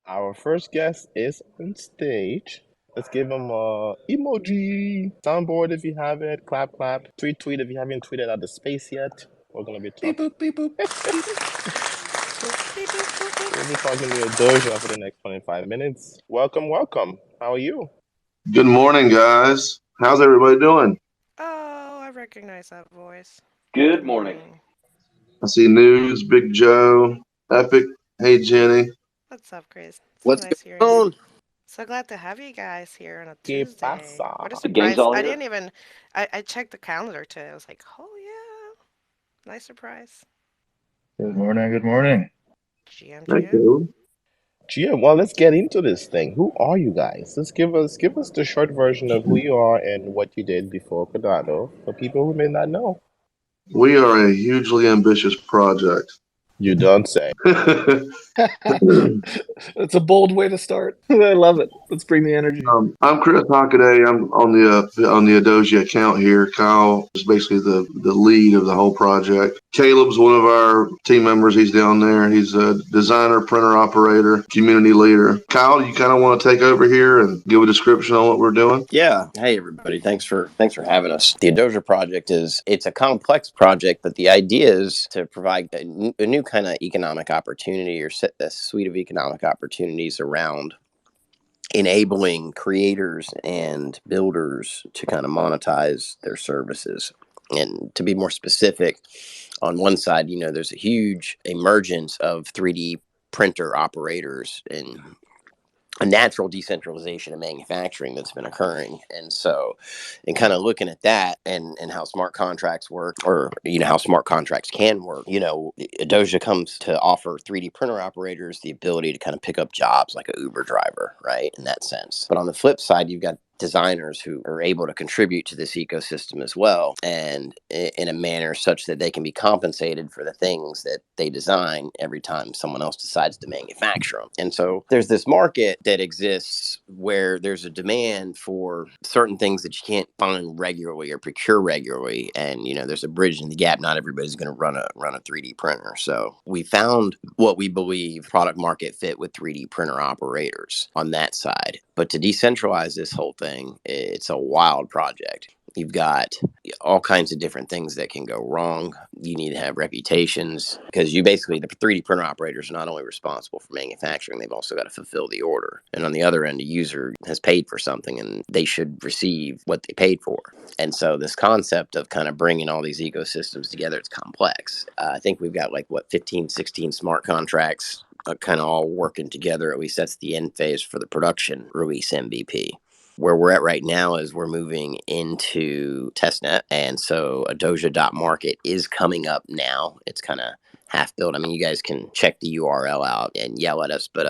Our first guest is on stage. Let's give him a emoji. Soundboard if you have it. Clap, clap. Tweet if you haven't tweeted out the space yet. We're gonna be Beep talking. boop, beep boop, beep boop. We'll be talking to Adosia for the next 25 minutes. Welcome, welcome. How are you? Good morning, guys. How's everybody doing? Oh, I recognize that voice. Good morning. I see News, Big Joe, Epic. Hey, Jenny. What's up, Chris? So What's nice going hearing you. on? So glad to have you guys here on a ¿Qué Tuesday. pasa? What a The gang's surprise. all I here. didn't even, I checked the calendar today. I was like, oh yeah, nice surprise. Good morning. Good morning. GM, Thank GM. you. Gia, well, let's get into this thing. Who are you guys? Let's give us the short version of who you are and what you did before Cardano for people who may not know. We are a hugely ambitious project. You don't say. That's a bold way to start. I love it. Let's bring the energy. I'm Chris Hockaday. I'm on the Adosia account here. Kyle is basically the lead of the whole project. Caleb's one of our team members. He's down there. He's a designer, printer operator, community leader. Kyle, you kind of want to take over here and give a description on what we're doing? Yeah. Hey, everybody. Thanks for having us. The Adosia project it's a complex project, but the idea is to provide a new kind of economic opportunity or set a suite of economic opportunities around enabling creators and builders to kind of monetize their services. And to be more specific, on one side, there's a huge emergence of 3D printer operators and a natural decentralization of manufacturing that's been occurring. And so, in kind of looking at that and how smart contracts work, or, how smart contracts can work, Adosia comes to offer 3D printer operators the ability to kind of pick up jobs like an Uber driver, right? In that sense. But on the flip side, you've got designers who are able to contribute to this ecosystem as well, and in a manner such that they can be compensated for the things that they design every time someone else decides to manufacture them. And so there's this market that exists where there's a demand for certain things that you can't find regularly or procure regularly, and there's a bridge in the gap. Not everybody's going to run a 3D printer. So we found what we believe product market fit with 3D printer operators on that side. But to decentralize this whole thing, it's a wild project. You've got all kinds of different things that can go wrong. You need to have reputations, because the 3D printer operators are not only responsible for manufacturing, they've also got to fulfill the order. And on the other end, a user has paid for something and they should receive what they paid for. And so this concept of kind of bringing all these ecosystems together, it's complex. I think we've got 15, 16 smart contracts kind of all working together. At least that's the end phase for the production release MVP. Where we're at right now is we're moving into testnet. And so Adosia.market is coming up now. It's kind of half built. I mean, you guys can check the URL out and yell at us, but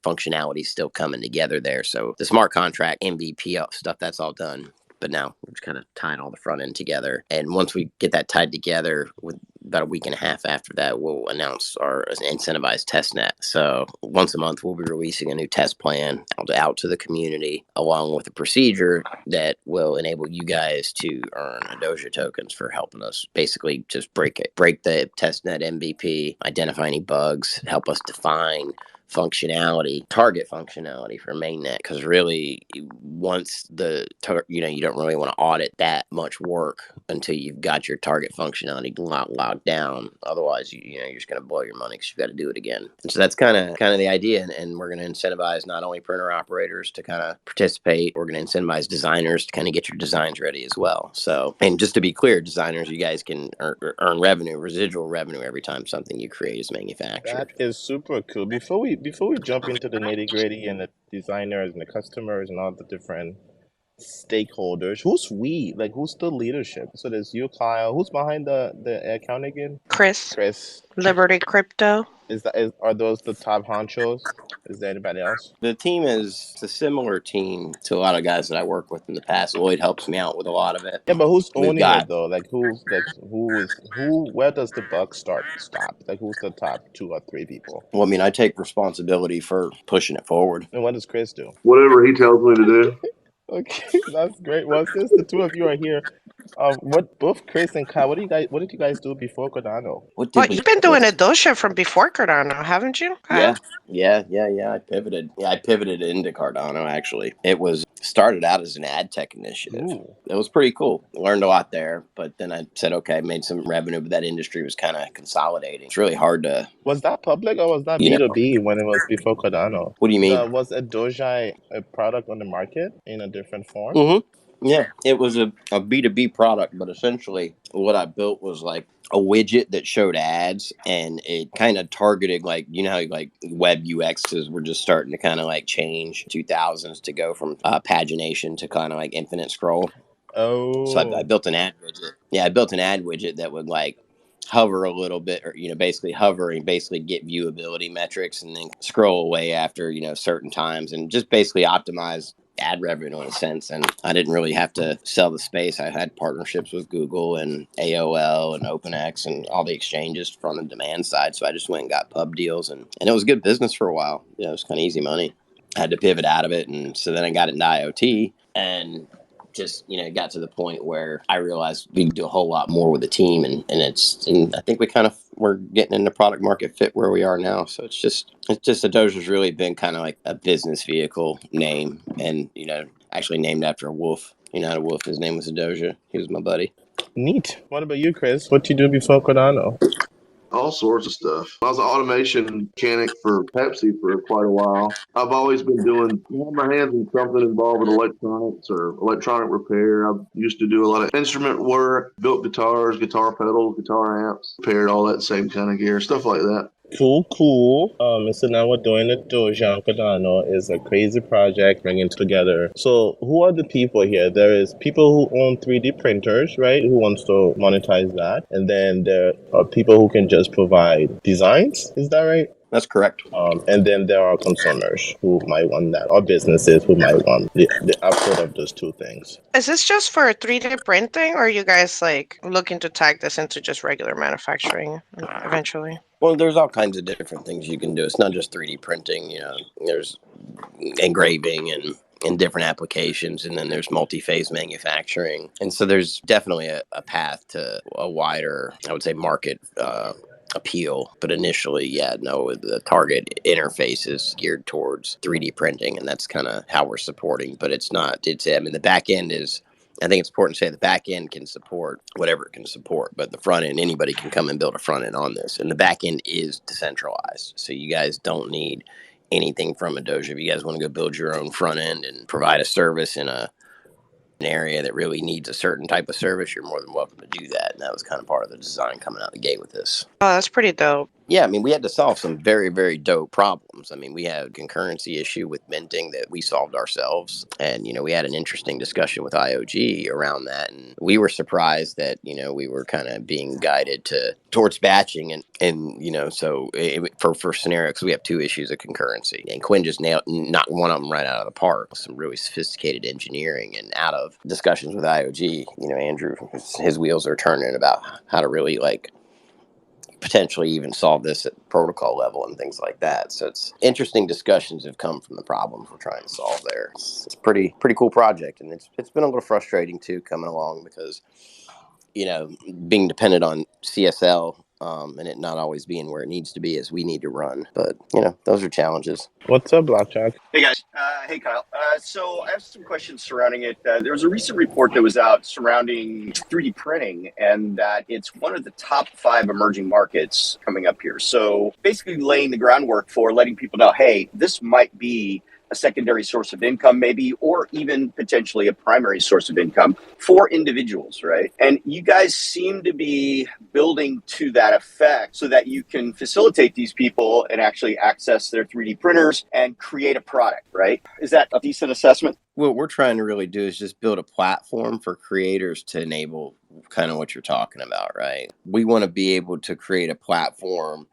functionality is still coming together there. So the smart contract MVP stuff, that's all done. But now we're just kind of tying all the front end together. And once we get that tied together, with about a week and a half after that, we'll announce our incentivized test net. So once a month, we'll be releasing a new test plan out to the community, along with a procedure that will enable you guys to earn Adosia tokens for helping us basically just break the test net MVP, identify any bugs, help us define target functionality for mainnet, because really once you don't really want to audit that much work until you've got your target functionality locked down. Otherwise, you're just going to blow your money because you've got to do it again. And so that's kind of the idea. And we're going to incentivize not only printer operators to kind of participate, we're going to incentivize designers to kind of get your designs ready as well. So, and just to be clear, designers, you guys can earn residual revenue every time something you create is manufactured. That is super cool. Before we jump into the nitty gritty and the designers and the customers and all the different stakeholders, who's we? Who's the leadership? So there's you, Kyle. Who's behind the account again? Chris, Chris. Liberty Crypto. Are those the top honchos? Is there anybody else? The team is a similar team to a lot of guys that I worked with in the past. Lloyd helps me out with a lot of it. Yeah, but who's We've owning got- it though? Where does the buck stop? Who's the top 2 or 3 people? Well, I mean, I take responsibility for pushing it forward. And what does Chris do? Whatever he tells me to do. Okay, that's great. Well, since the 2 of you are here, What both Chris and Kyle, what did you guys do before Cardano? What Well, did we you've been do? doing Adosia from before Cardano, haven't you, Kyle? Yeah. I pivoted. Yeah, I pivoted into Cardano. Actually, it was started out as an ad tech initiative. Ooh. It was pretty cool. Learned a lot there, but then I said, okay, I made some revenue, but that industry was kind of consolidating. It's really hard to, Was that public or was that you know. B2B when it was before Cardano? What do you mean? Was Adosia a product on the market in a different form? Yeah, it was a B2B product, but essentially what I built was like a widget that showed ads and it kind of targeted like, you know how like web UXs were just starting to kind of like change 2000s to go from pagination to kind of like infinite scroll. So I Oh, built an ad widget. Yeah, I built an ad widget that would like hover a little bit or, basically hover and basically get viewability metrics and then scroll away after, certain times and just basically optimize ad revenue in a sense. And I didn't really have to sell the space. I had partnerships with Google and AOL and OpenX and all the exchanges from the demand side. So I just went and got pub deals and it was good business for a while. It was kind of easy money. I had to pivot out of it. And so then I got into IoT and just it got to the point where I realized we could do a whole lot more with the team and I think we kind of we're getting into product market fit where we are now. So it's just Adosia's really been kind of like a business vehicle name and actually named after a wolf. You know how a wolf, his name was Adosia. He was my buddy. neat. What about you, Chris? What you do before Cardano? All sorts of stuff. I was an automation mechanic for Pepsi for quite a while. I've always been had my hands in something involved with electronics or electronic repair. I used to do a lot of instrument work, built guitars, guitar pedals, guitar amps, repaired all that same kind of gear, stuff like that. Cool. So now we're doing the Doja on Cardano is a crazy project bringing together. So who are the people here? There is people who own 3D printers, right? Who wants to monetize that, and then there are people who can just provide designs. Is that right? That's correct. And then there are consumers who might want that, or businesses who might want the output of those two things. Is this just for 3D printing, or are you guys like looking to tag this into just regular manufacturing eventually? Well, there's all kinds of different things you can do. It's not just 3D printing. There's engraving and different applications, and then there's multi-phase manufacturing. And so there's definitely a path to a wider, I would say, market appeal. But initially, the target interface is geared towards 3D printing, and that's kind of how we're supporting. But the back end is, I think it's important to say the back end can support whatever it can support, but the front end, anybody can come and build a front end on this. And the back end is decentralized. So you guys don't need anything from Adosia. If you guys want to go build your own front end and provide a service in an area that really needs a certain type of service, you're more than welcome to do that. And that was kind of part of the design coming out the gate with this. Oh, that's pretty dope. Yeah, we had to solve some very, very dope problems. We had a concurrency issue with minting that we solved ourselves. And, we had an interesting discussion with IOG around that. And we were surprised that, we were kind of being guided towards batching. For scenario, because we have two issues of concurrency. And Quinn just knocked one of them right out of the park with some really sophisticated engineering. And out of discussions with IOG, Andrew, his wheels are turning about how to really potentially even solve this at protocol level and things like that. So it's interesting discussions have come from the problems we're trying to solve there. It's a pretty cool project, and it's been a little frustrating too coming along because being dependent on CSL and it not always being where it needs to be as we need to run. But those are challenges. What's up, Blackjack? Hey guys. Hey Kyle. So I have some questions surrounding it. There was a recent report that was out surrounding 3D printing and that it's one of the top 5 emerging markets coming up here. So basically laying the groundwork for letting people know, hey, this might be a secondary source of income maybe, or even potentially a primary source of income for individuals, right? And you guys seem to be building to that effect so that you can facilitate these people and actually access their 3D printers and create a product, right? Is that a decent assessment? What we're trying to really do is just build a platform for creators to enable kind of what you're talking about, right? We want to be able to create a platform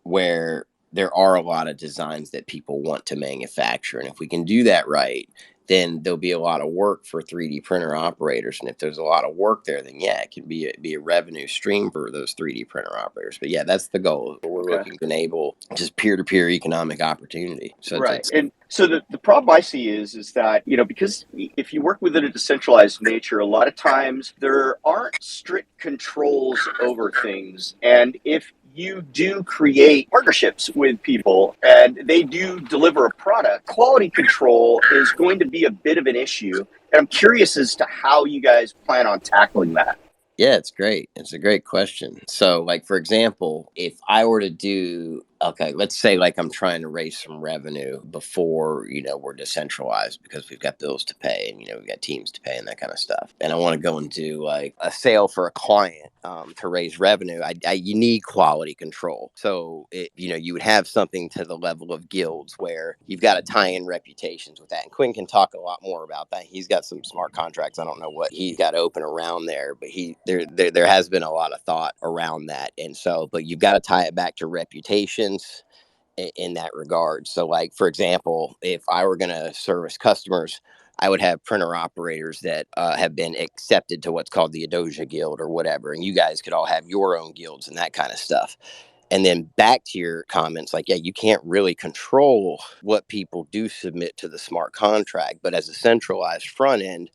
where there are a lot of designs that people want to manufacture. And if we can do that right, then there'll be a lot of work for 3D printer operators. And if there's a lot of work there, then yeah, it can be a revenue stream for those 3D printer operators. But yeah, that's the goal. We're looking to enable just peer-to-peer economic opportunity. So right. And so the problem I see is that, because if you work within a decentralized nature, a lot of times there aren't strict controls over things. And if you do create partnerships with people and they do deliver a product, quality control is going to be a bit of an issue. And I'm curious as to how you guys plan on tackling that. Yeah, it's great. It's a great question. So, like, for example, if I were to do, okay, let's say like I'm trying to raise some revenue before, we're decentralized because we've got bills to pay and, we've got teams to pay and that kind of stuff. And I want to go and do like a sale for a client to raise revenue. You need quality control. So, you would have something to the level of guilds where you've got to tie in reputations with that. And Quinn can talk a lot more about that. He's got some smart contracts. I don't know what he's got open around there, but there has been a lot of thought around that. And so, but you've got to tie it back to reputations in that regard. So, like, for example, if I were going to service customers, I would have printer operators that have been accepted to what's called the Adosia Guild or whatever. And you guys could all have your own guilds and that kind of stuff. And then back to your comments, like, yeah, you can't really control what people do submit to the smart contract. But as a centralized front end,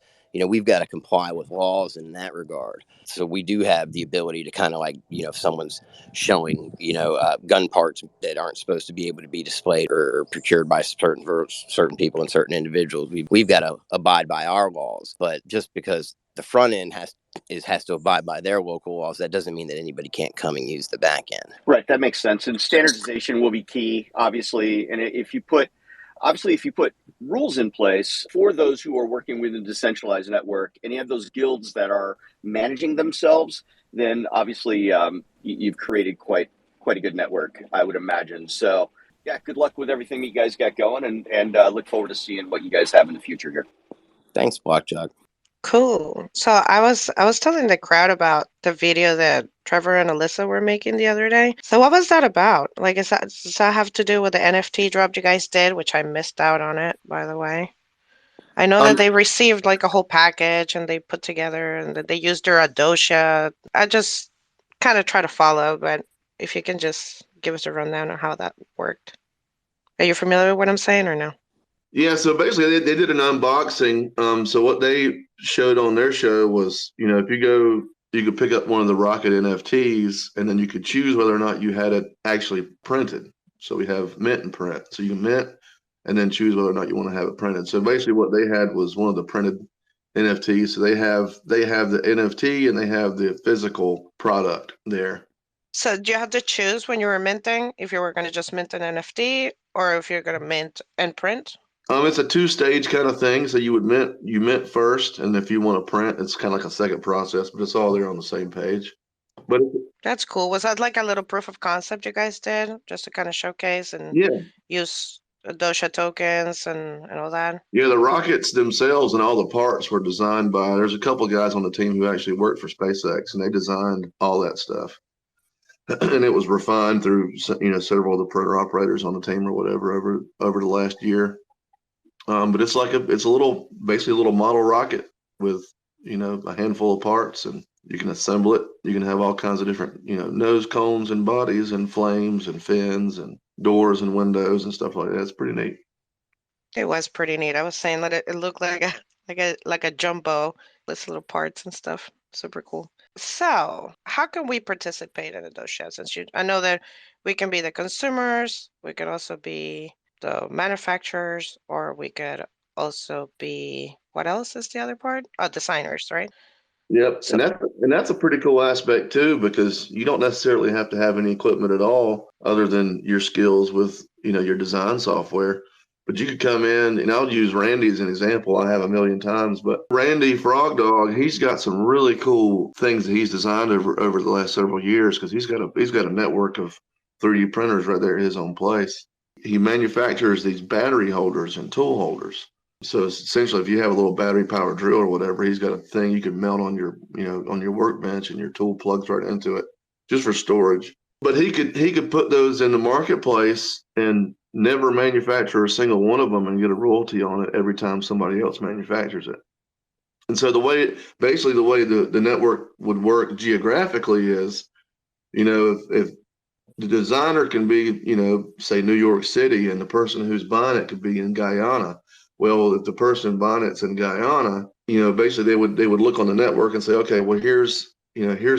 we've got to comply with laws in that regard. So we do have the ability to kind of like, if someone's showing, gun parts that aren't supposed to be able to be displayed or procured by certain people and certain individuals, we've got to abide by our laws. But just because the front end has to abide by their local laws, that doesn't mean that anybody can't come and use the back end. Right, that makes sense. And standardization will be key, obviously. And if you put rules in place for those who are working with a decentralized network, and you have those guilds that are managing themselves, then obviously you've created quite a good network, I would imagine. So yeah, good luck with everything you guys got going, and look forward to seeing what you guys have in the future here. Thanks, Blockjog. Cool. So I was telling the crowd about the video that Trevor and Alyssa were making the other day. So what was that about? Like, does that have to do with the NFT drop you guys did, which I missed out on it, by the way? I know that they received like a whole package and they put together and that they used their Adosia. I just kind of try to follow, but if you can just give us a rundown on how that worked. Are you familiar with what I'm saying or no? Yeah, so basically they did an unboxing. So what they showed on their show was, if you could pick up one of the Rocket NFTs and then you could choose whether or not you had it actually printed. So we have mint and print. So you can mint and then choose whether or not you want to have it printed. So basically what they had was one of the printed NFTs. So they have the NFT and they have the physical product there. So do you have to choose when you were minting if you were going to just mint an NFT or if you're going to mint and print? It's a two-stage kind of thing. So you mint first, and if you want to print, it's kind of like a second process, but it's all there on the same page. But that's cool. Was that like a little proof of concept you guys did just to kind of showcase and use Adosia tokens and all that? Yeah, the rockets themselves and all the parts were designed by, there's a couple of guys on the team who actually worked for SpaceX, and they designed all that stuff. And it was refined through, several of the printer operators on the team or whatever over the last year. But it's basically a little model rocket with, a handful of parts, and you can assemble it. You can have all kinds of different, nose cones and bodies and flames and fins and doors and windows and stuff like that. It's pretty neat. It was pretty neat. I was saying that it looked like a jumbo with little parts and stuff. Super cool. So how can we participate in Adosia? I know that we can be the consumers, we could also be the manufacturers, or we could also be, what else is the other part? Oh, designers, right? Yep. So, And that's a pretty cool aspect too, because you don't necessarily have to have any equipment at all other than your skills with, your design software. But you could come in, and I'll use Randy as an example. I have a million times, but Randy Frog Dog, he's got some really cool things that he's designed over the last several years, because he's got a network of 3D printers right there at his own place. He manufactures these battery holders and tool holders. So essentially, if you have a little battery powered drill or whatever, he's got a thing you can mount on your, on your workbench, and your tool plugs right into it just for storage. But he could put those in the marketplace and never manufacture a single one of them and get a royalty on it every time somebody else manufactures it. And so basically the way the network would work geographically is, if the designer can be, say New York City, and the person who's buying it could be in Guyana. Well, if the person buying it's in Guyana, basically they would look on the network and say, okay, well, here's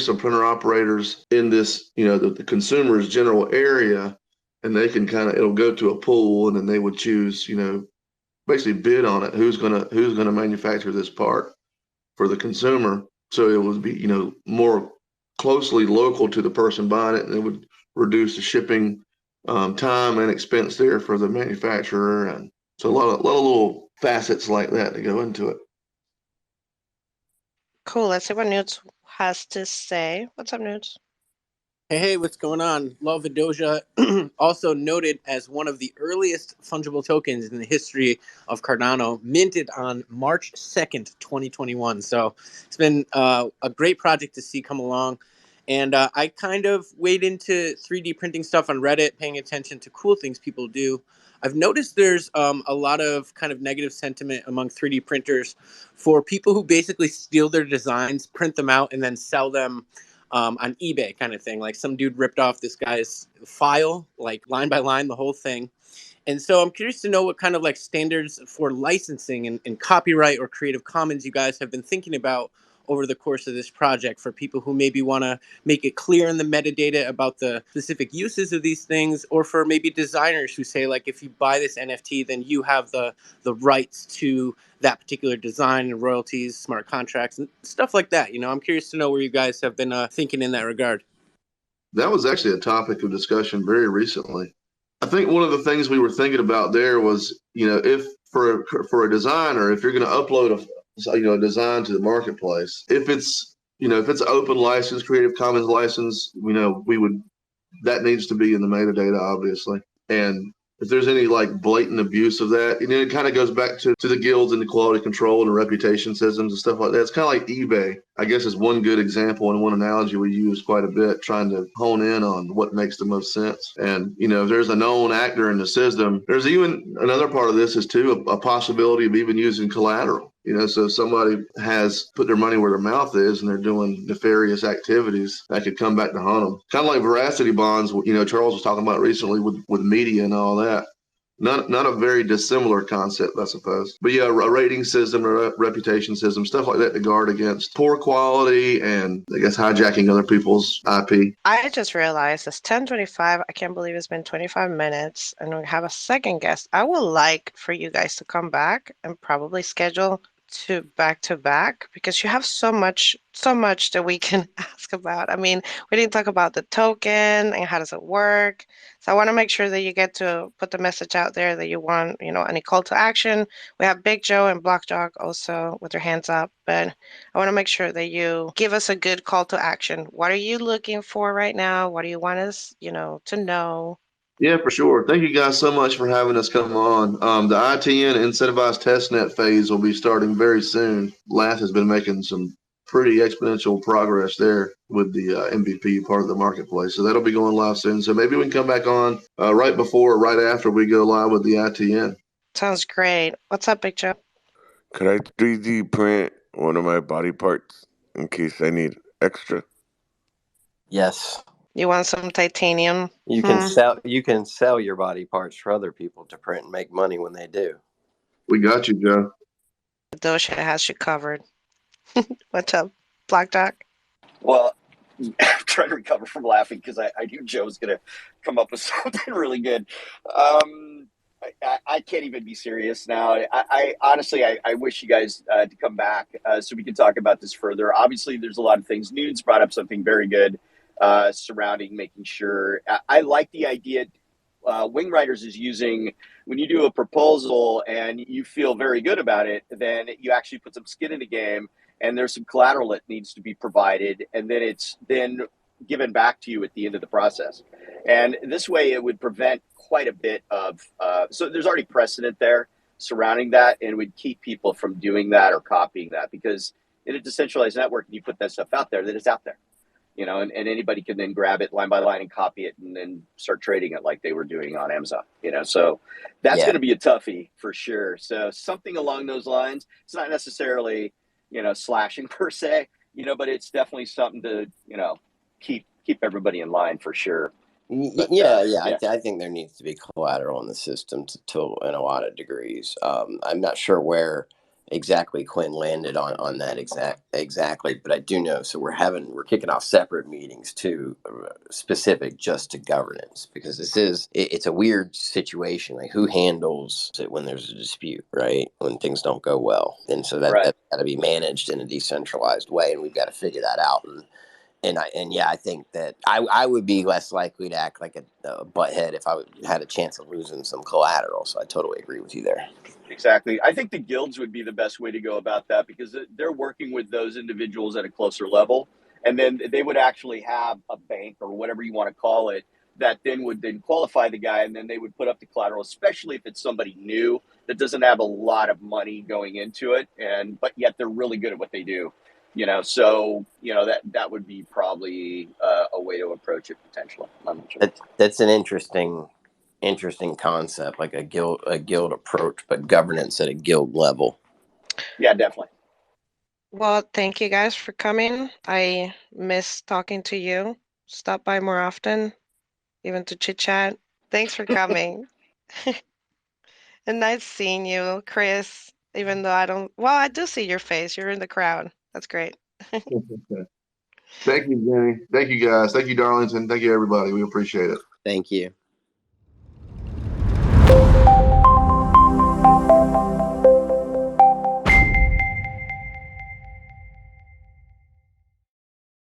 some printer operators in this, the consumer's general area, and they can it'll go to a pool, and then they would choose, basically bid on it, who's gonna manufacture this part for the consumer. So it would be, more closely local to the person buying it, and it would reduce the shipping time and expense there for the manufacturer. And so a lot of little facets like that to go into it. Cool. Let's see what Newt has to say. What's up, Newt? Hey, what's going on? Love Adosia, also noted as one of the earliest fungible tokens in the history of Cardano, minted on March 2nd, 2021. So it's been a great project to see come along. And I kind of wade into 3D printing stuff on Reddit, paying attention to cool things people do. I've noticed there's a lot of kind of negative sentiment among 3D printers for people who basically steal their designs, print them out, and then sell them on eBay kind of thing. Like some dude ripped off this guy's file, like line by line, the whole thing. And so I'm curious to know what kind of like standards for licensing and copyright or Creative Commons you guys have been thinking about over the course of this project for people who maybe want to make it clear in the metadata about the specific uses of these things, or for maybe designers who say, like, if you buy this NFT, then you have the rights to that particular design and royalties, smart contracts, and stuff like that. I'm curious to know where you guys have been thinking in that regard. That was actually a topic of discussion very recently. I think one of the things we were thinking about there was, if for a designer, if you're going to upload a design to the marketplace, if it's open license, Creative Commons license, that needs to be in the metadata, obviously. And if there's any like blatant abuse of that, it kind of goes back to the guilds and the quality control and the reputation systems and stuff like that. It's kind of like eBay, I guess, is one good example and one analogy we use quite a bit, trying to hone in on what makes the most sense. And, if there's a known actor in the system, there's even another part of this is too a possibility of even using collateral. So if somebody has put their money where their mouth is and they're doing nefarious activities, that could come back to haunt them. Kind of like veracity bonds, Charles was talking about recently with media and all that. Not a very dissimilar concept, I suppose. But yeah, a rating system, a reputation system, stuff like that to guard against poor quality and, I guess, hijacking other people's IP. I just realized it's 10:25. I can't believe it's been 25 minutes, and we have a second guest. I would like for you guys to come back and probably schedule to back, because you have so much that we can ask about. I mean, we didn't talk about the token and how does it work. So I want to make sure that you get to put the message out there that you want, any call to action. We have Big Joe and Blockjog also with their hands up, but I want to make sure that you give us a good call to action. What are you looking for right now? What do you want us, to know? Yeah, for sure. Thank you guys so much for having us come on. The ITN incentivized testnet phase will be starting very soon. LAT has been making some pretty exponential progress there with the MVP part of the marketplace. So that'll be going live soon. So maybe we can come back on right before or right after we go live with the ITN. Sounds great. What's up, Big Joe? Could I 3D print one of my body parts in case I need extra? Yes. You want some titanium? You can sell your body parts for other people to print and make money when they do. We got you, Joe. Adosia has you covered. What's up, Black Doc? Well, I'm trying to recover from laughing because I knew Joe was going to come up with something really good. I can't even be serious now. I honestly, I wish you guys to come back so we can talk about this further. Obviously, there's a lot of things. Nudes brought up something very good surrounding making sure. I like the idea. Wing Riders is using, when you do a proposal and you feel very good about it, then you actually put some skin in the game, and there's some collateral that needs to be provided, and then it's then given back to you at the end of the process. And this way it would prevent quite a bit of, so there's already precedent there surrounding that, and would keep people from doing that or copying that, because in a decentralized network, and you put that stuff out there, then it's out there. and anybody can then grab it line by line and copy it and then start trading it like they were doing on Amazon, so that's Yeah. going to be a toughie for sure. So something along those lines. It's not necessarily, slashing per se, but it's definitely something to, keep everybody in line for sure. But, Yeah. yeah. I think there needs to be collateral in the system to in a lot of degrees. I'm not sure where exactly Quinn landed on that exactly, but I do know. So we're kicking off separate meetings too, specific just to governance, because it's a weird situation. Like, who handles it when there's a dispute, right? When things don't go well, and so Right. that's got to be managed in a decentralized way, and we've got to figure that out. I think that I would be less likely to act like a butthead if I had a chance of losing some collateral. So I totally agree with you there. Exactly. I think the guilds would be the best way to go about that, because they're working with those individuals at a closer level. And then they would actually have a bank or whatever you want to call it that would qualify the guy, and then they would put up the collateral, especially if it's somebody new that doesn't have a lot of money going into it, but yet they're really good at what they do. So that would be probably a way to approach it potentially. I'm not sure. That's an interesting concept, like a guild approach, but governance at a guild level. Yeah, definitely. Well, thank you guys for coming. I miss talking to you. Stop by more often, even to chit chat. Thanks for coming. And nice seeing you, Chris. Even though I do see your face. You're in the crowd. That's great. Thank you, Jenny. Thank you, guys. Thank you, Darlington. Thank you, everybody. We appreciate it. Thank you.